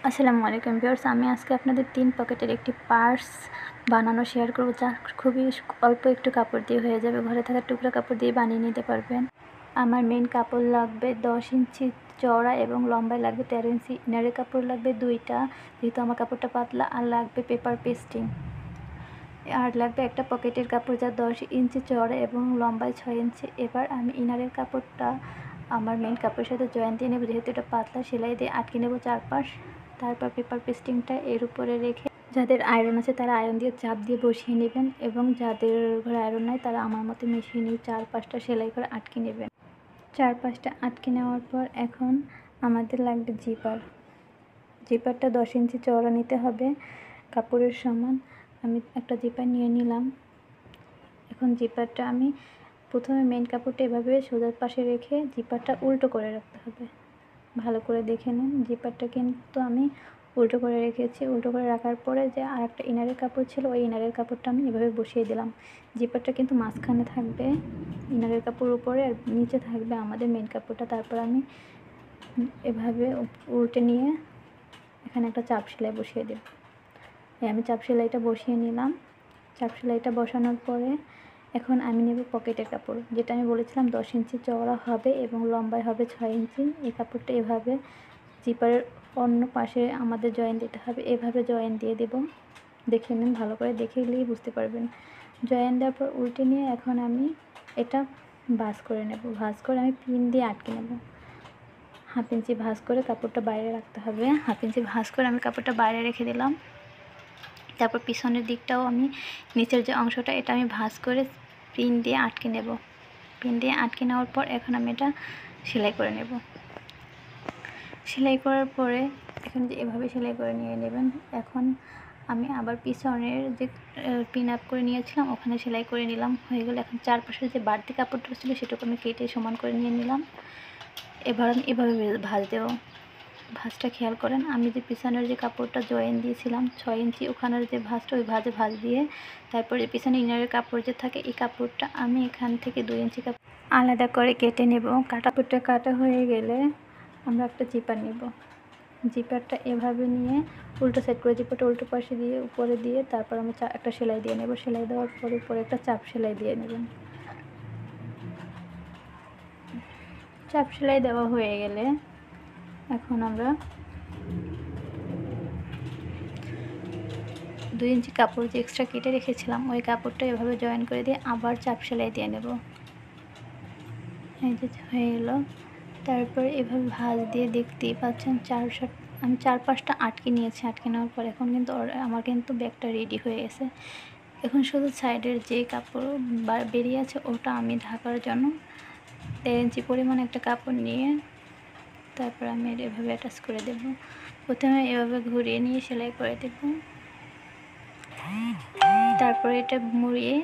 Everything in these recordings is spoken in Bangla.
আসসালামু আলাইকুম ভিউয়ার্স, আমি আজকে আপনাদের 3 পকেটের একটি পার্স বানানো শেয়ার করব, যা খুবই অল্প একটু কাপড় দিয়ে হয়ে যাবে। ঘরে থাকা টুকরা কাপড় দিয়ে বানিয়ে নিতে পারবেন। আমার মেন কাপড় লাগবে 10 ইঞ্চি চওড়া এবং লম্বায় লাগবে 13 ইঞ্চি। ইনারের কাপড় লাগবে 2টা, যেহেতু আমার কাপড়টা পাতলা। আর লাগবে পেপার পেস্টিং। আর লাগবে একটা পকেটের কাপড়, যা 10 ইঞ্চি চওড়া এবং লম্বায় 6 ইঞ্চি। এবার আমি ইনারের কাপড়টা আমার মেন কাপড়ের সাথে জয়েন দিয়ে নেব, যেহেতু এটা পাতলা। সেলাই দিয়ে আটকে নেব চারপাশ। তারপর পেপার পেস্টিংটা এর উপরে রেখে, যাদের আয়রন আছে তারা আয়রন দিয়ে চাপ দিয়ে বসিয়ে নেবেন, এবং যাদের ঘরে আয়রন নাই তারা আমার মতো মেশিনে 4-5টা সেলাই করে আটকে নেবেন। 4-5টা আটকে নেওয়ার পর এখন আমাদের লাগবে জিপারটা 10 ইঞ্চি চওড়া নিতে হবে, কাপড়ের সমান। আমি একটা জিপার নিয়ে নিলাম। এখন জিপারটা আমি প্রথমে মেন কাপড়টা এভাবে সোজা পাশে রেখে জিপারটা উল্টো করে রাখতে হবে। ভালো করে দেখে নিন, জিপারটা কিন্তু আমি উল্টো করে রেখেছি। উল্টো করে রাখার পরে যে আরেকটা ইনারের কাপড় ছিল, ওই ইনারের কাপড়টা আমি এভাবে বসিয়ে দিলাম। জিপারটা কিন্তু মাঝখানে থাকবে ইনারের কাপড় উপরে, আর নিচে থাকবে আমাদের মেন কাপড়টা। তারপর আমি এভাবে উল্টে নিয়ে এখানে একটা চাপ সেলাই বসিয়ে দেব। আমি চাপ সেলাইটা বসিয়ে নিলাম। চাপ সেলাইটা বসানোর পরে এখন আমি নেব পকেটের কাপড়, যেটা আমি বলেছিলাম 10 ইঞ্চি চওড়া হবে এবং লম্বায় হবে 6 ইঞ্চি। এই কাপড়টা এভাবে জিপারের অন্য পাশে আমাদের জয়েন দিতে হবে। এভাবে জয়েন দিয়ে দেব। দেখে নিন, ভালো করে দেখে নিলেই বুঝতে পারবেন। জয়েন দেওয়ার পর উল্টে নিয়ে এখন আমি এটা ভাঁজ করে নেব। ভাঁজ করে আমি পিন দিয়ে আটকে নেব। 1/2 ইঞ্চি ভাঁজ করে কাপড়টা বাইরে রাখতে হবে। 1/2 ইঞ্চি ভাঁজ করে আমি কাপড়টা বাইরে রেখে দিলাম। তারপর পিছনের দিকটাও আমি, নিচের যে অংশটা, এটা আমি ভাঁজ করে পিন দিয়ে আটকে নেব। পিন দিয়ে আটকে নেওয়ার পর এখন আমি এটা সেলাই করে নেব। সেলাই করার পরে এখানে যে এভাবে সেলাই করে নিয়ে নেবেন। এখন আমি আবার পিছনের যে পিন আপ করে নিয়েছিলাম ওখানে সেলাই করে নিলাম। হয়ে গেলে এখন চারপাশের যে বাড়তি কাপড়টা ছিল সেটুকু আমি কেটে সমান করে নিয়ে নিলাম। এবার আমি এভাবে ভাঁজ দেবো। ভাঁজটা খেয়াল করেন, আমি যে পিছনের যে কাপড়টা জয়েন দিয়েছিলাম 6 ইঞ্চি, ওখানের যে ভাঁজটা, ওই ভাঁজ দিয়ে তারপরে পিছনে ইনারের কাপড় যে থাকে, এই কাপড়টা আমি এখান থেকে 2 ইঞ্চি কাপড় আলাদা করে কেটে নেব। কাপড়টা কাটা হয়ে গেলে আমরা একটা জিপার নেব। জিপারটা এভাবে নিয়ে উল্টো সাইড করে জিপারটা উল্টো পাশে দিয়ে উপরে দিয়ে তারপর আমি একটা সেলাই দিয়ে নেব। সেলাই দেওয়ার পরে উপরে একটা চাপ সেলাই দিয়ে নেবেন। চাপ সেলাই দেওয়া হয়ে গেলে এখন আমরা 2 ইঞ্চি কাপড় যে এক্সট্রা কেটে রেখেছিলাম, ওই কাপড়টা এভাবে জয়েন করে দিয়ে আবার চাপ সেলাই দিয়ে নেব। এই যে হয়ে গেল। তারপর এভাবে ভাঁজ দিয়ে দেখতেই পাচ্ছেন আমি 4-5টা আটকে নিয়েছি। আটকে নেওয়ার পর এখন কিন্তু আমার কিন্তু ব্যাগটা রেডি হয়ে গেছে। এখন শুধু সাইডের যে কাপড় বেরিয়ে আছে ওটা আমি ঢাকার জন্য 1.5 ইঞ্চি পরিমাণ একটা কাপড় নিয়ে তারপর আমি এভাবে অ্যাটাচ করে দেব। প্রথমে এভাবে ঘুরিয়ে নিয়ে সেলাই করে দেব। তারপরে এটা মুড়িয়ে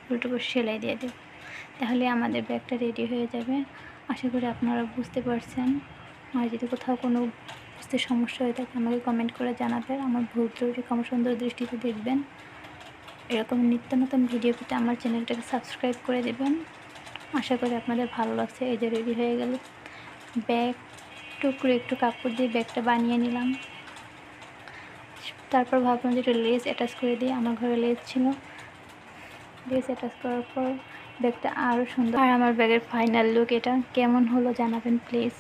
উল্টো করে সেলাই দিয়ে দেব। তাহলে আমাদের ব্যাগটা রেডি হয়ে যাবে। আশা করি আপনারা বুঝতে পারছেন। আর যদি কোথাও কোনো বুঝতে সমস্যা হয়ে থাকে আমাকে কমেন্ট করে জানাবেন। আমার ভুল ত্রুটি ক্ষমা সুন্দর দৃষ্টিতে দেখবেন। এরকম নিত্য নতুন ভিডিও পেতে আমার চ্যানেলটাকে সাবস্ক্রাইব করে দেবেন। আশা করি আপনাদের ভালো লাগছে। এই যে রেডি হয়ে গেল ব্যাগ। টুকরো একটু কাপড় দিয়ে ব্যাগটা বানিয়ে নিলাম। তারপর ভাবলাম যে একটু লেস অ্যাটাচ করে দিই। আমার ঘরে লেস ছিল। লেস অ্যাটাচ করার পর ব্যাগটা আরও সুন্দর। আর আমার ব্যাগের ফাইনাল লুক এটা কেমন হলো জানাবেন প্লিজ।